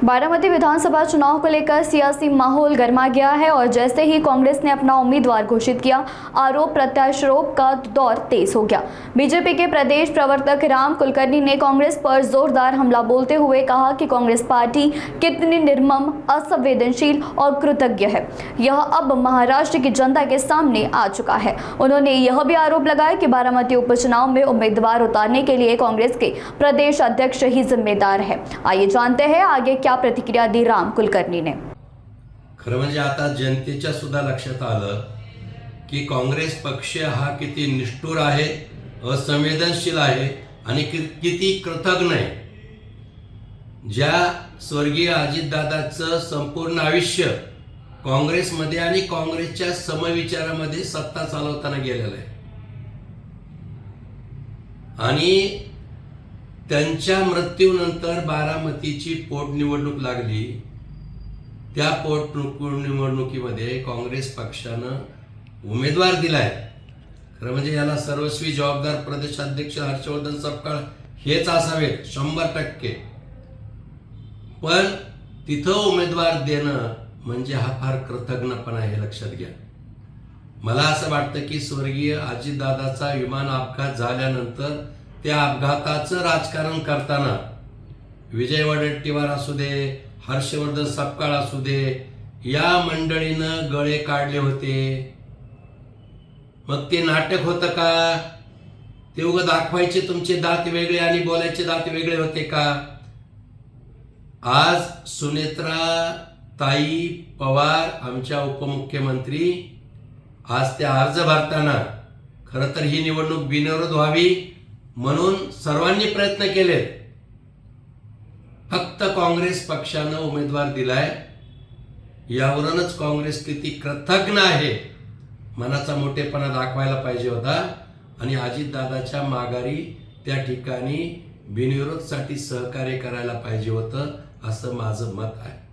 बारामती विधानसभा चुनाव को लेकर सियासी माहौल गर्मा गया है और जैसे ही कांग्रेस ने अपना उम्मीदवार घोषित किया, आरोप प्रत्यारोप का दौर तेज हो गया। बीजेपी के प्रदेश प्रवक्ता राम कुलकर्णी ने कांग्रेस पर जोरदार हमला बोलते हुए कहा कि कांग्रेस पार्टी कितनी निर्मम, असंवेदनशील और कृतज्ञ है, यह अब महाराष्ट्र की जनता के सामने आ चुका है। उन्होंने यह भी आरोप लगाया कि बारामती उपचुनाव में उम्मीदवार उतारने के लिए कांग्रेस के प्रदेश अध्यक्ष ही जिम्मेदार है। आइए जानते हैं आगे क्या प्रतिक्रिया दी राम कुलकर्णी ने। खरं म्हणजे आता जनतेच्या सुद्धा लक्षात आलं की काँग्रेस पक्ष हा किती निष्ठुर आहे, असंवेदनशील आहे आणि किती कृतज्ञ आहे। ज्या स्वर्गीय अजितदादांचं संपूर्ण आयुष्य काँग्रेसमध्ये आणि काँग्रेसच्या समविचारामध्ये सत्ता चालवताना गेलेलं आहे आणि त्यांच्या मृत्यूनंतर बारामतीची पोटनिवडणूक लागली। त्या पोटनिवडणुकीमध्ये काँग्रेस पक्षानं उमेदवार दिलाय। खरं म्हणजे याला सर्वस्वी जबाबदार प्रदेशाध्यक्ष हर्षवर्धन सपकाळ हेच असावेत 100%। पण तिथं उमेदवार देणं म्हणजे हा फार कृतज्ञपणा आहे, लक्षात घ्या। मला असं वाटतं की स्वर्गीय अजितदादाचा विमान अपघात झाल्यानंतर त्या अपघाताचं राजकारण करताना विजय वडेट्टीवार असू दे, हर्षवर्धन सपकाळ असू दे, या मंडळीनं गळे काढले होते। मग ते नाटक होतं का? ते उगाच दाखवायचे तुमचे दात वेगळे आणि बोलायचे दात वेगळे होते का? आज सुनेत्रा ताई पवार आमच्या उपमुख्यमंत्री आज त्या अर्ज भरताना खरं तर ही निवडणूक बिनविरोध व्हावी म्हणून सर्वांनी प्रयत्न केले। फक्त काँग्रेस पक्षानं उमेदवार दिलाय, यावरूनच काँग्रेस किती कृतज्ञ आहे मनाचा मोठेपणा दाखवायला पाहिजे होता आणि अजितदादाच्या माघारी त्या ठिकाणी बिनविरोधसाठी सहकार्य करायला पाहिजे होतं, असं माझं मत आहे।